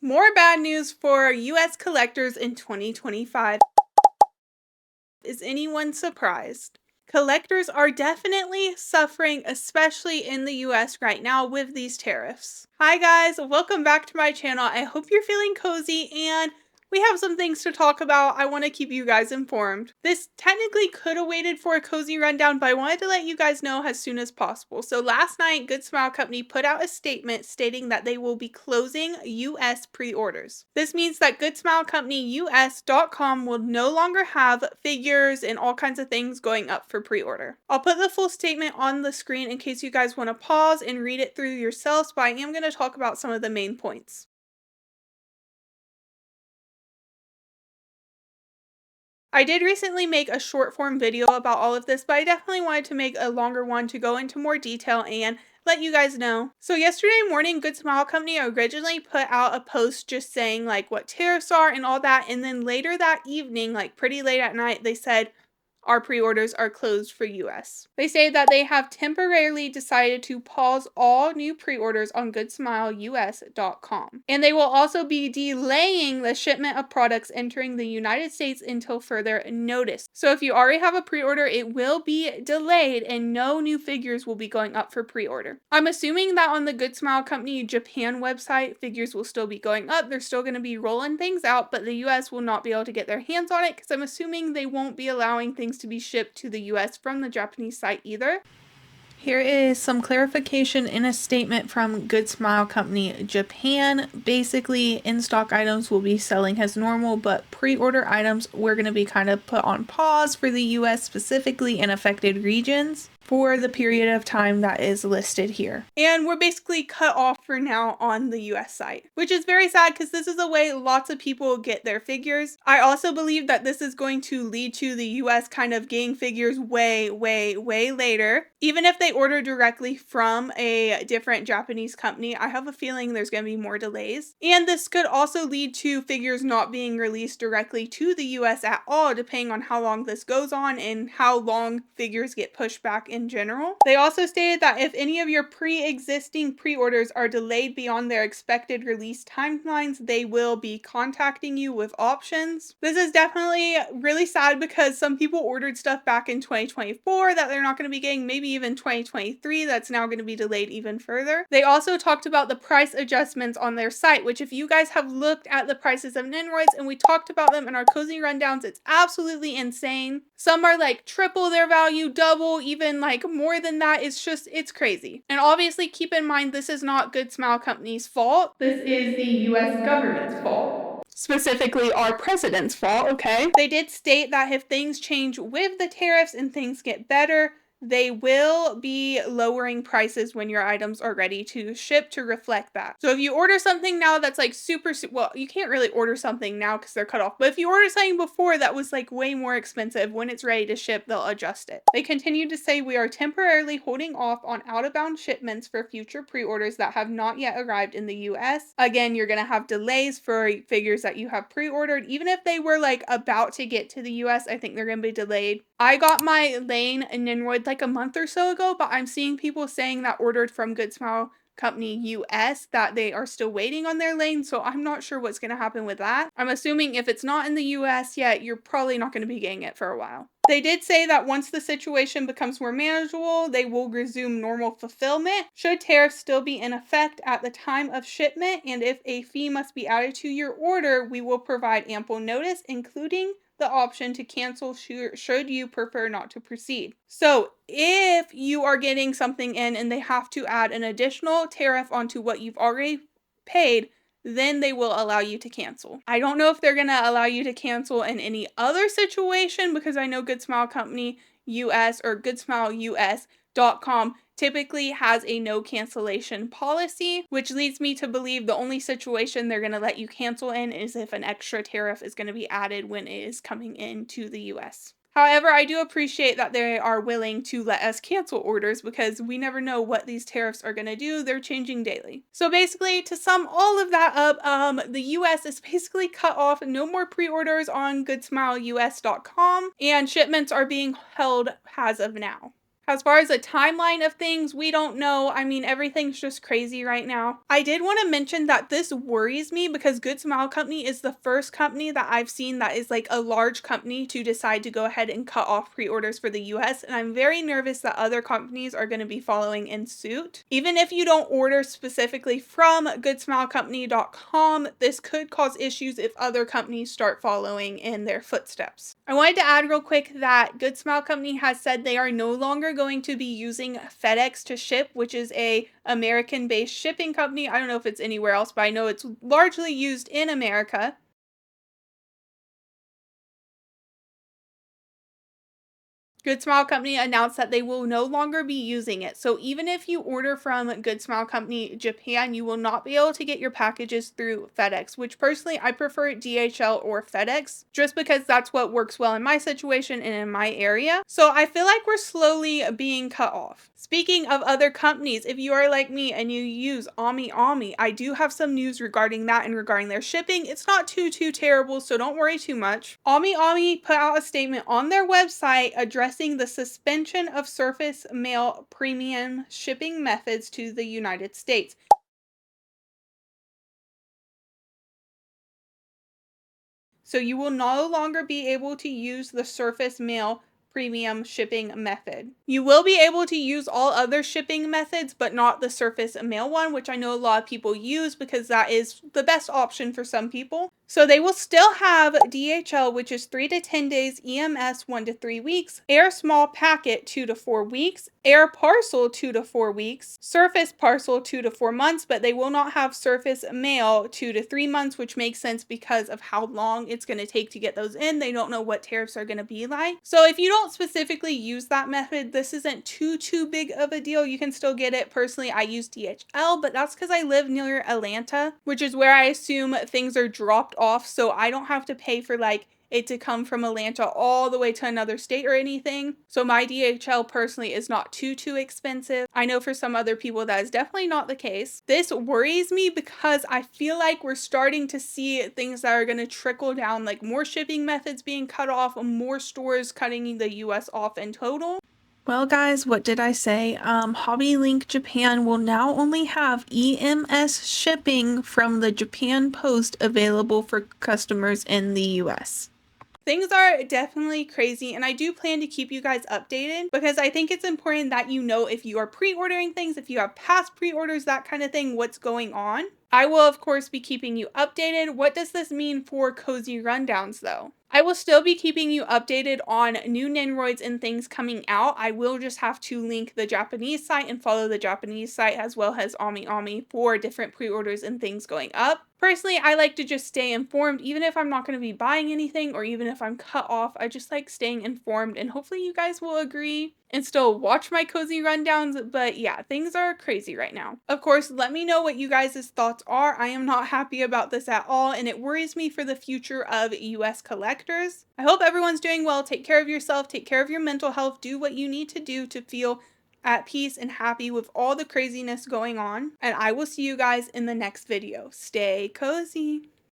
More bad news for US collectors in 2025. Is anyone surprised? Collectors are definitely suffering, especially in the US right now with these tariffs. Hi guys, welcome back to my channel. I hope you're feeling cozy and we have some things to talk about. I want to keep you guys informed. This technically could have waited for a cozy rundown, but I wanted to let you guys know as soon as possible. So last night, GoodSmile Company put out a statement stating that they will be closing US pre-orders. This means that GoodSmile Company US.com will no longer have figures and all kinds of things going up for pre-order. I'll put the full statement on the screen in case you guys want to pause and read it through yourselves, but I am going to talk about some of the main points. I did recently make a short form video about all of this, but I definitely wanted to make a longer one to go into more detail and let you guys know. So yesterday morning, GoodSmile Company originally put out a post just saying like what tariffs are and all that, and then later that evening, like pretty late at night, they said, our pre-orders are closed for US. They say that they have temporarily decided to pause all new pre-orders on GoodSmileUS.com. And they will also be delaying the shipment of products entering the United States until further notice. So if you already have a pre-order, it will be delayed and no new figures will be going up for pre-order. I'm assuming that on the GoodSmile Company Japan website, figures will still be going up. They're still going to be rolling things out, but the US will not be able to get their hands on it because I'm assuming they won't be allowing things to be shipped to the US from the Japanese site either. Here is some clarification in a statement from GoodSmile Company Japan. Basically, in-stock items will be selling as normal, but pre-order items we're going to be kind of put on pause for the US specifically in affected regions for the period of time that is listed here. And we're basically cut off for now on the US site, which is very sad because this is a way lots of people get their figures. I also believe that this is going to lead to the US kind of getting figures way later. Even if they order directly from a different Japanese company, I have a feeling there's going to be more delays. And this could also lead to figures not being released directly to the US at all, depending on how long this goes on and how long figures get pushed back in general. They also stated that if any of your pre-existing pre-orders are delayed beyond their expected release timelines, they will be contacting you with options. This is definitely really sad because some people ordered stuff back in 2024 that they're not going to be getting, maybe even 2023, that's now going to be delayed even further. They also talked about the price adjustments on their site, which if you guys have looked at the prices of Nendoroids, and we talked about them in our cozy rundowns, it's absolutely insane. Some are like triple their value, double, even like more than that. It's crazy. And obviously keep in mind, this is not GoodSmile Company's fault. This is the US government's fault. Specifically our president's fault, okay? They did state that if things change with the tariffs and things get better, they will be lowering prices when your items are ready to ship to reflect that. So if you order something now that's like well, you can't really order something now because they're cut off, but if you order something before that was like way more expensive, when it's ready to ship, they'll adjust it. They continue to say we are temporarily holding off on out-of-bound shipments for future pre-orders that have not yet arrived in the US. Again, you're going to have delays for figures that you have pre-ordered. Even if they were like about to get to the US, I think they're going to be delayed. I got my Lane and Nendoroid like a month or so ago, but I'm seeing people saying that ordered from GoodSmile Company US that they are still waiting on their lane, so I'm not sure what's going to happen with that. I'm assuming if it's not in the US yet, you're probably not going to be getting it for a while. They did say that once the situation becomes more manageable, they will resume normal fulfillment. Should tariffs still be in effect at the time of shipment, and if a fee must be added to your order, we will provide ample notice, including the option to cancel should you prefer not to proceed. So if you are getting something in and they have to add an additional tariff onto what you've already paid, then they will allow you to cancel. I don't know if they're going to allow you to cancel in any other situation because I know GoodSmile Company US or GoodSmileUS.com typically has a no cancellation policy, which leads me to believe the only situation they're going to let you cancel in is if an extra tariff is going to be added when it is coming into the US. However, I do appreciate that they are willing to let us cancel orders because we never know what these tariffs are going to do. They're changing daily. So basically, to sum all of that up, the US is basically cut off. No more pre-orders on GoodSmileUS.com, and shipments are being held as of now. As far as a timeline of things, we don't know. I mean, everything's just crazy right now. I did want to mention that this worries me because GoodSmile Company is the first company that I've seen that is like a large company to decide to go ahead and cut off pre-orders for the US, and I'm very nervous that other companies are going to be following in suit. Even if you don't order specifically from GoodSmileCompany.com, this could cause issues if other companies start following in their footsteps. I wanted to add real quick that GoodSmile Company has said they are no longer going to be using FedEx to ship, which is a American-based shipping company. I don't know if it's anywhere else, but I know it's largely used in America. GoodSmile Company announced that they will no longer be using it. So even if you order from GoodSmile Company Japan, you will not be able to get your packages through FedEx, which personally I prefer DHL or FedEx just because that's what works well in my situation and in my area. So I feel like we're slowly being cut off. Speaking of other companies, if you are like me and you use Ami, I do have some news regarding that and regarding their shipping. It's not too terrible, so don't worry too much. Ami put out a statement on their website addressing the suspension of surface mail premium shipping methods to the United States. So you will no longer be able to use the surface mail premium shipping method. You will be able to use all other shipping methods, but not the surface mail one, which I know a lot of people use because that is the best option for some people. So they will still have DHL, which is 3 to 10 days, EMS 1 to 3 weeks, air small packet 2 to 4 weeks, air parcel 2 to 4 weeks, surface parcel 2 to 4 months, but they will not have surface mail 2 to 3 months, which makes sense because of how long it's going to take to get those in. They don't know what tariffs are going to be like. So if you don't specifically use that method, this isn't too big of a deal. You can still get it. Personally, I use DHL, but that's because I live near Atlanta, which is where I assume things are dropped off, so I don't have to pay for like it to come from Atlanta all the way to another state or anything. So my DHL personally is not too expensive. I know for some other people that is definitely not the case. This worries me because I feel like we're starting to see things that are going to trickle down, like more shipping methods being cut off, more stores cutting the US off in total. Well, guys, what did I say? Hobby Link Japan will now only have EMS shipping from the Japan Post available for customers in the US. Things are definitely crazy, and I do plan to keep you guys updated because I think it's important that you know if you are pre-ordering things, if you have past pre-orders, that kind of thing, what's going on. I will, of course, be keeping you updated. What does this mean for Cozy Rundowns, though? I will still be keeping you updated on new Nendoroids and things coming out. I will just have to link the Japanese site and follow the Japanese site as well as Ami for different pre-orders and things going up. Personally, I like to just stay informed, even if I'm not going to be buying anything or even if I'm cut off. I just like staying informed, and hopefully you guys will agree and still watch my Cozy Rundowns. But yeah, things are crazy right now. Of course, let me know what you guys' thoughts are. I am not happy about this at all, and it worries me for the future of US collectors. I hope everyone's doing well. Take care of yourself, take care of your mental health, do what you need to do to feel at peace and happy with all the craziness going on. And I will see you guys in the next video. Stay cozy.